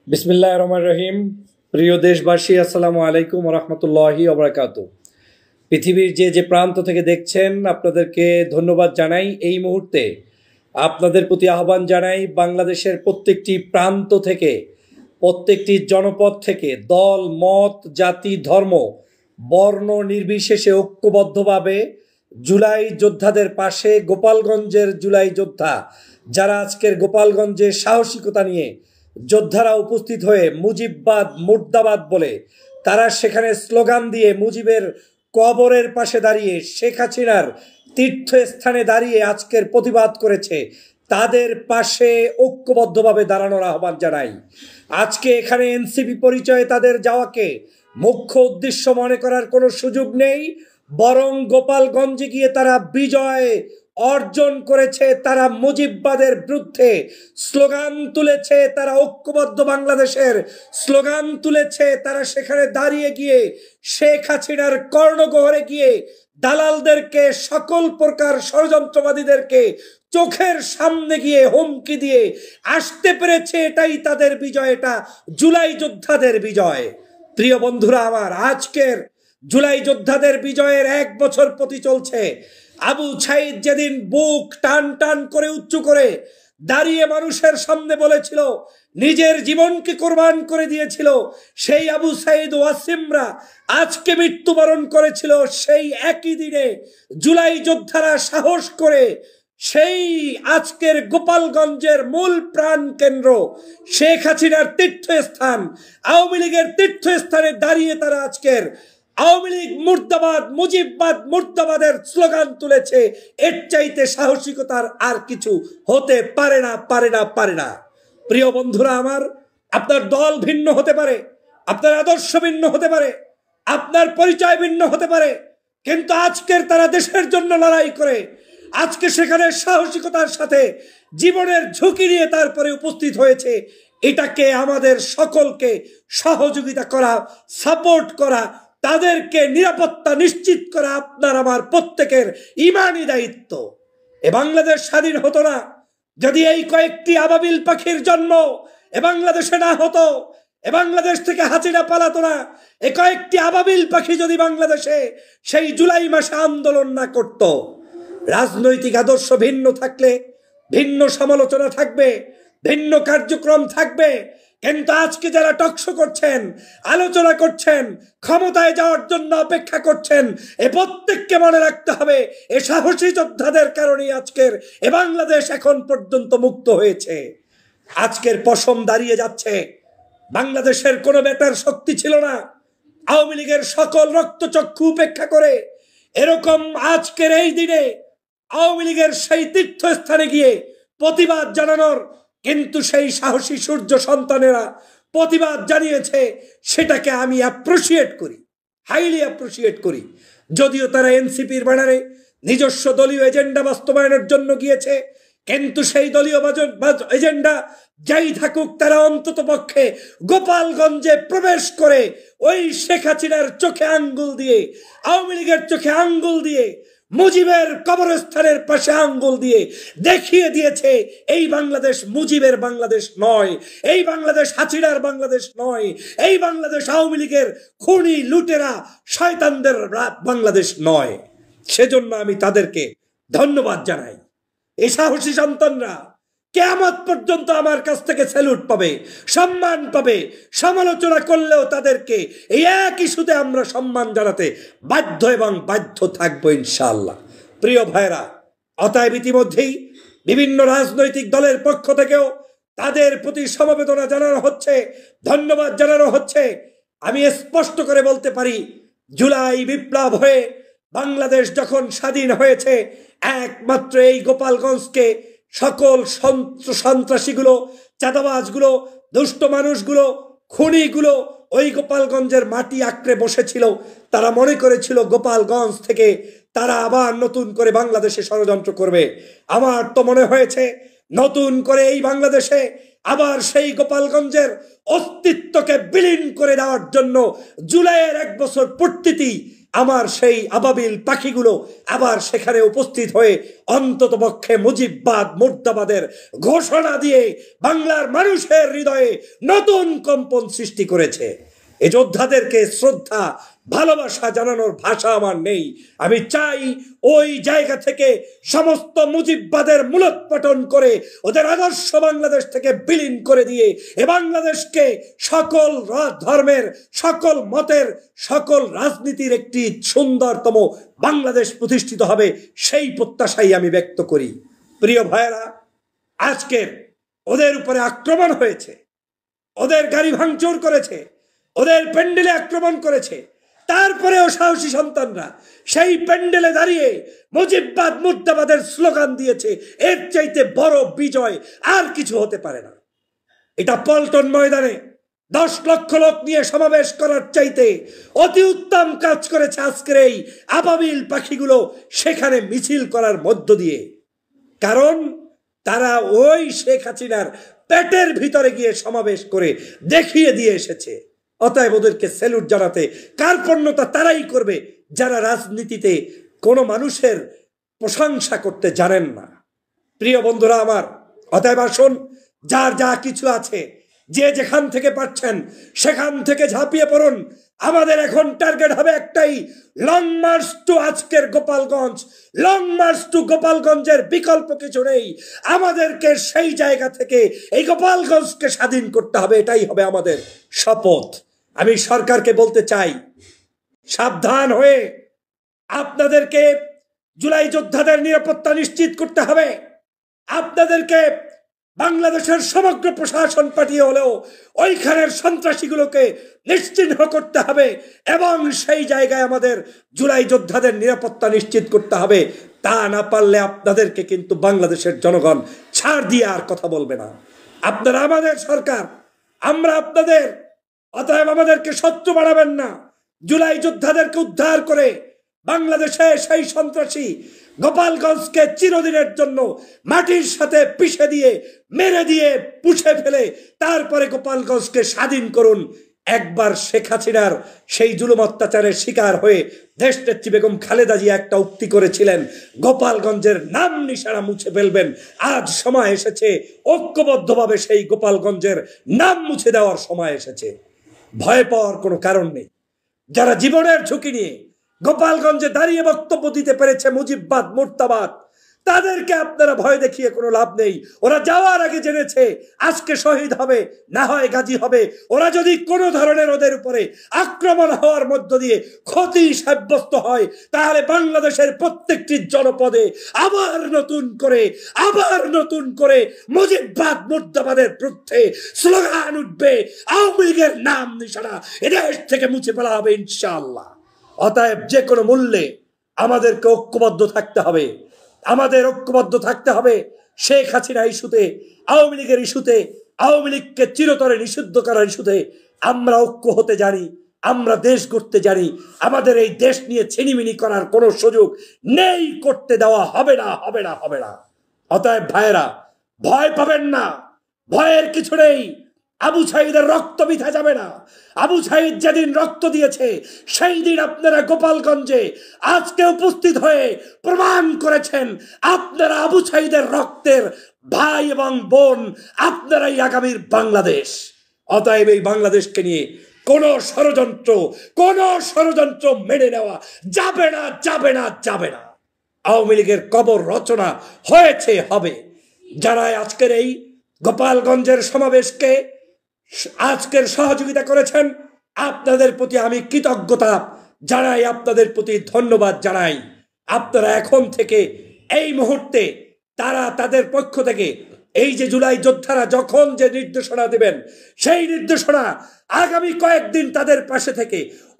বিসমিল্লাহির রহমানির রহিম। প্রিয় দেশবাসী, আসসালামু আলাইকুম ওয়া রাহমাতুল্লাহি ওয়া বারাকাতুহু। পৃথিবীর যে প্রান্ত থেকে দেখছেন আপনাদেরকে ধন্যবাদ জানাই। এই মুহূর্তে আপনাদের প্রতি আহ্বান জানাই, বাংলাদেশের প্রত্যেকটি প্রান্ত থেকে, প্রত্যেকটি জনপদ থেকে, দল মত জাতি ধর্ম বর্ণ নির্বিশেষে ঐক্যবদ্ধভাবে জুলাই যোদ্ধাদের পাশে, গোপালগঞ্জের জুলাই যোদ্ধা যারা আজকের গোপালগঞ্জে সাহসিকতা নিয়ে যোদ্ধারা উপস্থিত হয়ে মুজিববাদ মুর্দাবাদ বলে তারা সেখানে স্লোগান দিয়ে মুজিবের কবরের পাশে দাঁড়িয়ে শেখ হাসিনার তীর্থস্থানে দাঁড়িয়ে আজকের প্রতিবাদ করেছে, তাদের পাশে ঐক্যবদ্ধভাবে দাঁড়ানোর আহ্বান জানাই। আজকে এখানে এনসিপি পরিচয়ে তাদের যাওয়াকে মুখ্য উদ্দেশ্য মনে করার কোনো সুযোগ নেই, বরং গোপালগঞ্জে গিয়ে তারা বিজয় অর্জন করেছে, তারা মুজিববাদের বিরুদ্ধে স্লোগান তুলেছে, তারা ঐক্যবদ্ধ বাংলাদেশের স্লোগান তুলেছে। তারা সেখানে দাঁড়িয়ে গিয়ে শেখ হাসিনার কর্ণগহরে গিয়ে দালালদেরকে, সকল প্রকার ষড়যন্ত্রবাদীদেরকে চোখের সামনে গিয়ে হুমকি দিয়ে আসতে পেরেছে। এটাই তাদের বিজয়, এটা জুলাই যোদ্ধাদের বিজয়। প্রিয় বন্ধুরা আমার, আজকের জুলাই যোদ্ধাদের বিজয়ের 1 বছর প্রতি চলছে। আবু সাঈদ যেদিন বুক টান টান করে উঁচু করে দাঁড়িয়ে মানুষের সামনে বলেছিল, নিজের জীবনকে কোরবান করে দিয়েছিল, সেই আবু সাঈদ ওয়াসিমরা আজকে মৃত্যুবরণ করেছিল। সেই একই দিনে জুলাই যোদ্ধারা সাহস করে সেই আজকের গোপালগঞ্জের মূল প্রাণ কেন্দ্র শেখ হাসিনার তীর্থস্থান, আওয়ামী লীগের তীর্থস্থানে দাঁড়িয়ে তারা আজকের আওয়ামী লীগ মুর্দাবাদ, মুজিববাদ মুর্দাবাদের স্লোগান তুলেছে। এর চাইতে সাহসিকতার আর কিছু হতে পারে না, পারে না, পারে না। প্রিয় বন্ধুরা আমার, আপনার দল ভিন্ন হতে পারে, আপনার আদর্শ ভিন্ন হতে পারে, আপনার পরিচয় ভিন্ন হতে পারে, কিন্তু আজকের তারা দেশের জন্য লড়াই করে আজকে সেখানে সাহসিকতার সাথে জীবনের ঝুঁকি নিয়ে তারপরে উপস্থিত হয়েছে। এটাকে আমাদের সকলকে সহযোগিতা করা, সাপোর্ট করা, তাদেরকে নিরাপত্তা নিশ্চিত করা আপনার আমার প্রত্যেকের ইমানি দায়িত্ব। এ বাংলাদেশ স্বাধীন হতো না যদি এই কয়েকটি আবাবিল পাখির জন্ম এ বাংলাদেশে না হতো, এ বাংলাদেশ থেকে হাসিনা পালাতো না, এ কয়েকটি আবাবিল পাখি যদি বাংলাদেশে সেই জুলাই মাসে আন্দোলন না করত। রাজনৈতিক আদর্শ ভিন্ন থাকলে ভিন্ন সমালোচনা থাকবে, ভিন্ন কার্যক্রম থাকবে, কিন্তু আজকে যারা টকশো করছেন, আলোচনা করছেন, ক্ষমতায় যাওয়ার জন্য অপেক্ষা করছেন, এ প্রত্যেককে মনে রাখতে হবে, এ সাহসী যোদ্ধাদের কারণেই আজকের এ বাংলাদেশ এখন পর্যন্ত মুক্ত হয়েছে। আজকের পশম দাঁড়িয়ে যাচ্ছে। বাংলাদেশের কোনো বেটার শক্তি ছিল না আওয়ামী লীগের সকল রক্তচক্ষু উপেক্ষা করে এরকম আজকের এই দিনে আওয়ামী লীগের সেই তীর্থস্থানে গিয়ে প্রতিবাদ জানানোর, কিন্তু সেই সাহসী সূর্য সন্তানেরা প্রতিবাদ জানিয়েছে। সেটাকে আমি অ্যাপ্রিসিয়েট করি, হাইলি অ্যাপ্রিসিয়েট করি। যদিও তারা এনসিপির ব্যানারে নিজস্ব দলীয় এজেন্ডা বাস্তবায়নের জন্য গিয়েছে, কিন্তু সেই দলীয় এজেন্ডা যাই থাকুক, তারা অন্তত পক্ষে গোপালগঞ্জে প্রবেশ করে ওই শেখ হাসিনার চোখে আঙ্গুল দিয়ে, আওয়ামী লীগের চোখে আঙ্গুল দিয়ে, মুজিবের কবরস্থানের পাশে আঙ্গুল দিয়ে দেখিয়ে দিয়েছে এই বাংলাদেশ মুজিবের বাংলাদেশ নয়, এই বাংলাদেশ হাসিনার বাংলাদেশ নয়, এই বাংলাদেশ আওয়ামী লীগের খুনি লুটেরা শয়তানদের বাংলাদেশ নয়। সেজন্য আমি তাদেরকে ধন্যবাদ জানাই। এই সাহসী সন্তানরা কিয়ামত পর্যন্ত আমার কাছ থেকে স্যালুট পাবে, সম্মান পাবে। সমালোচনা করলেও তাদেরকে এই এক ইস্যুতে আমরা সম্মান জানাতে বাধ্য এবং বাধ্য থাকবো ইনশাআল্লাহ। প্রিয় ভাইরা, অতএব ইতিমধ্যেই বিভিন্ন রাজনৈতিক দলের পক্ষ থেকেও তাদের প্রতি সমবেদনা জানানো হচ্ছে, ধন্যবাদ জানানো হচ্ছে। আমি স্পষ্ট করে বলতে পারি, জুলাই বিপ্লব হয়ে বাংলাদেশ যখন স্বাধীন হয়েছে, একমাত্র এই গোপালগঞ্জকে সকল সন্ত্রাসীগুলো, চাঁদাবাজগুলো, দুষ্ট মানুষগুলো, খুনিগুলো ওই গোপালগঞ্জের মাটি আঁকড়ে বসেছিল। তারা মনে করেছিল গোপালগঞ্জ থেকে তারা আবার নতুন করে বাংলাদেশে ষড়যন্ত্র করবে। আমার তো মনে হয়েছে নতুন করে এই বাংলাদেশে আবার সেই গোপালগঞ্জের অস্তিত্বকে বিলীন করে দেওয়ার জন্য জুলাইয়ের 1 বছর পূর্তিতেই আমার সেই আবাবিল পাখিগুলো আবার সেখানে উপস্থিত হয়ে অন্ততপক্ষে মুজিববাদ মুর্দাবাদের ঘোষণা দিয়ে বাংলার মানুষের হৃদয়ে নতুন কম্পন সৃষ্টি করেছে। এই যোদ্ধাদেরকে শ্রদ্ধা ভালোবাসা জানানোর ভাষা আমার নেই। আমি চাই ওই জায়গা থেকে সমস্ত মুজিববাদের মূলোৎপাটন করে ওদের আদর্শ বাংলাদেশ থেকে বিলীন করে দিয়ে এ বাংলাদেশকে সকল ধর্মের, সকল মতের, সকল রাজনীতির একটি সুন্দরতম বাংলাদেশ প্রতিষ্ঠিত হবে, সেই প্রত্যাশাই আমি ব্যক্ত করি। প্রিয় ভাইয়েরা, আজকের ওদের উপরে আক্রমণ হয়েছে, ওদের গাড়ি ভাঙচুর করেছে, ওদের প্যান্ডেলে আক্রমণ করেছে, তারপরেও সাহসী সন্তানরা সেই প্যান্ডেলে দাঁড়িয়ে মুজিববাদ মুর্দাবাদের স্লোগান দিয়েছে। এর চাইতে বড় বিজয় আর কিছু হতে পারে না। এটা পল্টন ময়দানে 10 লক্ষ লোক নিয়ে সমাবেশ করার চাইতে অতি উত্তম কাজ করেছে আজকের এই আবাবিল পাখিগুলো সেখানে মিছিল করার মধ্য দিয়ে। কারণ তারা ওই শেখ হাসিনার পেটের ভিতরে গিয়ে সমাবেশ করে দেখিয়ে দিয়ে এসেছে। অতএব ওদেরকে স্যালুট জানাতে কার্পণ্যতা তারাই করবে যারা রাজনীতিতে কোনো মানুষের প্রশংসা করতে জানেন না। প্রিয় বন্ধুরা আমার, অতএব আসুন, যার যা কিছু আছে যে যেখান থেকে পাচ্ছেন সেখান থেকে ঝাঁপিয়ে পড়ুন। আমাদের এখন টার্গেট হবে একটাই, লং মার্চ টু আজকের গোপালগঞ্জ। লং মার্চ টু গোপালগঞ্জের বিকল্প কিছু নেই। আমাদেরকে সেই জায়গা থেকে এই গোপালগঞ্জকে স্বাধীন করতে হবে, এটাই হবে আমাদের শপথ। আমি সরকারকে বলতে চাই, সাবধান হয়ে আপনাদেরকে জুলাই যোদ্ধাদের নিরাপত্তা নিশ্চিত করতে হবে। আপনাদেরকে বাংলাদেশের সমগ্র প্রশাসন পাঠিয়ে হলেও ওইখানের সন্ত্রাসীগুলোকে নিশ্চিহ্ন করতে হবে এবং সেই জায়গায় আমাদের জুলাই যোদ্ধাদের নিরাপত্তা নিশ্চিত করতে হবে। তা না পারলে আপনাদেরকে কিন্তু বাংলাদেশের জনগণ ছাড় দিয়ে আর কথা বলবে না। আপনারা আমাদের সরকার, আমরা আপনাদের, অতএব আমাদেরকে শত্রু বাড়াবেন না। জুলাই যোদ্ধাদেরকে উদ্ধার করে বাংলাদেশে সেই সন্ত্রাসী গোপালগঞ্জকে চিরদিনের জন্য মাটির সাথে পিষে দিয়ে, মেরে দিয়ে, পুষে ফেলে তারপরে গোপালগঞ্জকে স্বাধীন করুন। একবার শেখ হাসিনার সেই জুলুম অত্যাচারের শিকার হয়ে দেশনেত্রী বেগম খালেদা জিয়া একটা উক্তি করেছিলেন, গোপালগঞ্জের নাম নিশানা মুছে ফেলবেন। আজ সময় এসেছে ঐক্যবদ্ধভাবে সেই গোপালগঞ্জের নাম মুছে দেওয়ার সময় এসেছে। ভয় পাওয়ার কোনো কারণ নেই। যারা জীবনের ঝুঁকি নিয়ে গোপালগঞ্জে দাঁড়িয়ে বক্তব্য দিতে পেরেছে মুজিববাদ মুর্দাবাদ, তাদেরকে আপনারা ভয় দেখিয়ে কোনো লাভ নেই। ওরা যাওয়ার আগে জেনেছে আজকে শহীদ হবে, না হয় গাজী হবে। ওরা যদি কোনো ধরনের ওদের উপরে আক্রমণ হওয়ার মধ্য দিয়ে ক্ষতি সাব্যস্ত হয়, তাহলে বাংলাদেশের প্রত্যেকটি জনপদে আবার নতুন করে মুজিববাদ মুর্দাবাদের বিরুদ্ধে স্লোগান উঠবে। আওয়ামী লীগের নাম নিশানা এদেশ থেকে মুছে ফেলা হবে ইনশাআল্লাহ। অতএব যে কোনো মূল্যে আমাদেরকে ঐক্যবদ্ধ থাকতে হবে। আমাদের ঐক্যবদ্ধ থাকতে হবে শেখ হাসিনা ইস্যুতে, আওয়ামী লীগের ইস্যুতে, আওয়ামী লীগকে চিরতরে নিষিদ্ধ করার ইস্যুতে। আমরা ঐক্য হতে জানি, আমরা দেশ গড়তে জানি। আমাদের এই দেশ নিয়ে ছিনিমিনি করার কোনো সুযোগ নেই, করতে দেওয়া হবে না, হবে না, হবে না। অতএব ভাইয়েরা, ভয় পাবেন না, ভয়ের কিছু নেই। আবু সাঈদের রক্ত বৃথা যাবে না। আবু সাঈদ যেদিন রক্ত দিয়েছে সেই দিন আপনারা গোপালগঞ্জে আজকে উপস্থিত হয়ে প্রমাণ করেছেন আপনারা আবু সাঈদের রক্তের ভাই এবং বোন, আপনারাই আগামীর বাংলাদেশ। অতএব এই বাংলাদেশকে নিয়ে কোনো ষড়যন্ত্র মেনে নেওয়া যাবে না, যাবে না, যাবে না। আওয়ামী লীগের কবর রচনা হয়েছে, হবে। যারা আজকের এই গোপালগঞ্জের সমাবেশকে আজকের সহযোগিতা করেছেন, আপনাদের প্রতি আমি কৃতজ্ঞতা জানাই, আপনাদের প্রতি ধন্যবাদ জানাই। আপনারা এখন থেকে এই মুহূর্তে তারা তাদের পক্ষ থেকে এই যে জুলাই যোদ্ধারা যখন যে নির্দেশনা দেবেন, সেই নির্দেশনা আগামী কয়েকদিন তাদের পাশে থেকে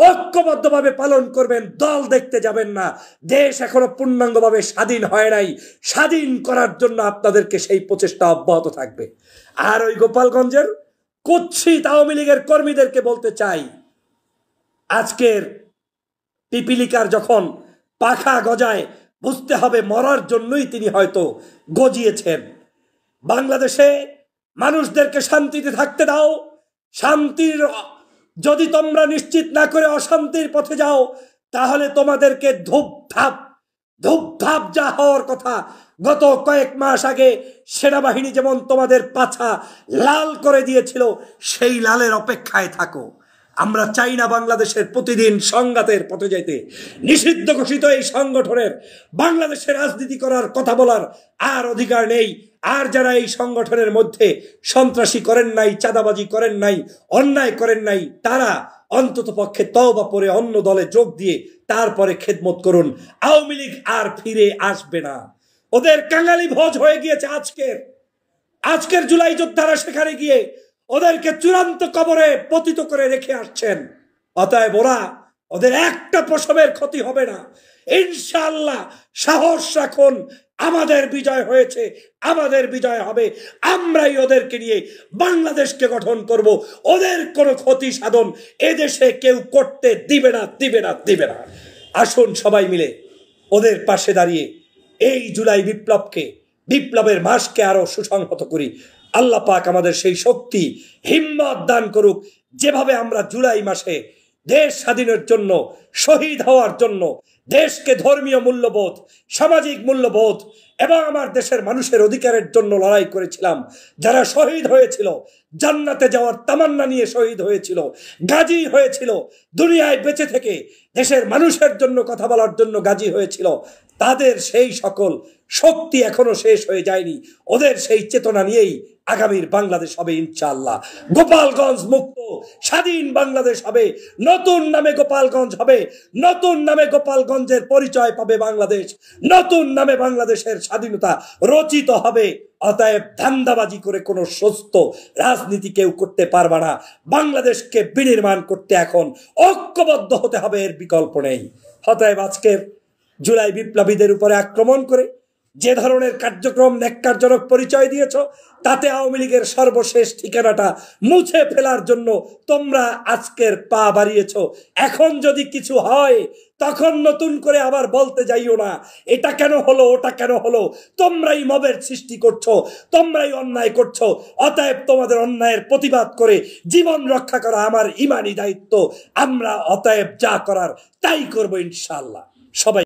ঐক্যবদ্ধভাবে পালন করবেন। দল দেখতে যাবেন না। দেশ এখনো পূর্ণাঙ্গভাবে স্বাধীন হয় নাই। স্বাধীন করার জন্য আপনাদেরকে সেই প্রচেষ্টা অব্যাহত থাকবে। আর ওই গোপালগঞ্জের কুৎসিত আওয়ামী লীগের কর্মীদেরকে বলতে চাই, আজকের পিপিলিকার যখন পাখা গজায় বুঝতে হবে মরার জন্যই তিনি হয়তো গজিয়েছেন। বাংলাদেশে মানুষদেরকে শান্তিতে থাকতে দাও। শান্তির যদি তোমরা নিশ্চিত না করে অশান্তির পথে যাও, তাহলে তোমাদেরকে ধূপধাপ যা হওয়ার কথা, গত কয়েক মাস আগে সেনাবাহিনী যেমন তোমাদের পাছা লাল করে দিয়েছিল, সেই লালের অপেক্ষায় থাকো। আমরা চাই না বাংলাদেশের প্রতিদিন সংঘাতের পথে যাইতে। নিষিদ্ধ ঘোষিত এই সংগঠনের বাংলাদেশের রাজনীতি করার কথা বলার আর অধিকার নেই। আর যারা এই সংগঠনের মধ্যে সন্ত্রাসী করেন নাই, চাঁদাবাজি করেন নাই, অন্যায় করেন নাই, তারা অন্তত পক্ষে তওবা পরে অন্য দলে যোগ দিয়ে তারপরে খেদমত করুন। আওয়ামী লীগ আর ফিরে আসবে না। ওদের কাঙালি ভোজ হয়ে গিয়েছে আজকের জুলাই যোদ্ধারা সেখানে গিয়ে ওদেরকে চূড়ান্ত কবরে পতিত করে রেখে আসছেন। অতএব ওদের একটা প্রসবের ক্ষতি হবে না ইনশাআল্লাহ। সাহস রাখুন, আমাদের বিজয় হয়েছে, আমাদের বিজয় হবে। আমরাই ওদেরকে নিয়ে বাংলাদেশকে গঠন করব। ওদের কোনো ক্ষতি সাধন এদেশে কেউ করতে দিবে না। আসুন সবাই মিলে ওদের পাশে দাঁড়িয়ে এই জুলাই বিপ্লবের মাসকে আরো সুসংহত করি। আল্লাহ পাক আমাদের সেই শক্তি হিম্মত দান করুক, যেভাবে আমরা জুলাই মাসে দেশ স্বাধীনের জন্য, শহীদ হওয়ার জন্য, দেশকে ধর্মীয় মূল্যবোধ, সামাজিক মূল্যবোধ এবং আমার দেশের মানুষের অধিকারের জন্য লড়াই করেছিলাম। যারা শহীদ হয়েছিল, জান্নাতে যাওয়ার তামান্না নিয়ে শহীদ হয়েছিল, গাজী হয়েছিল, দুনিয়ায় বেঁচে থেকে দেশের মানুষের জন্য কথা বলার জন্য গাজী হয়েছিল, তাদের সেই সকল শক্তি এখনো শেষ হয়ে যায়নি। ওদের সেই চেতনা নিয়েই আগামীর বাংলাদেশ হবে ইনশাআল্লাহ। গোপালগঞ্জ মুক্ত স্বাধীন বাংলাদেশ হবে। নতুন নামে গোপালগঞ্জ হবে, নতুন নামে গোপালগঞ্জের পরিচয় পাবে বাংলাদেশ, নতুন নামে বাংলাদেশের স্বাধীনতা রচিত হবে। অতএব ধান্দাবাজি করে কোনো সুস্থ রাজনীতি কেউ করতে পারবে না। বাংলাদেশকে বিনির্মাণ করতে এখন ঐক্যবদ্ধ হতে হবে, এর বিকল্প নেই। অতএব আজকের জুলাই বিপ্লবীদের উপরে আক্রমণ করে যে ধরনের কার্যক্রম ন্যাক্কারজনক পরিচয় দিয়েছ, তাতে আওয়ামী লীগের সর্বশেষ ঠিকানাটা মুছে ফেলার জন্য তোমরা আজকের পা বাড়িয়েছ। এখন যদি কিছু হয় তখন নতুন করে আবার বলতে যাইও না এটা কেন হলো, ওটা কেন হলো। তোমরাই মবের সৃষ্টি করছো, তোমরাই অন্যায় করছো। অতএব তোমাদের অন্যায়ের প্রতিবাদ করে জীবন রক্ষা করা আমার ইমানি দায়িত্ব। আমরা অতএব যা করার তাই করবো ইনশাআল্লাহ। সবাই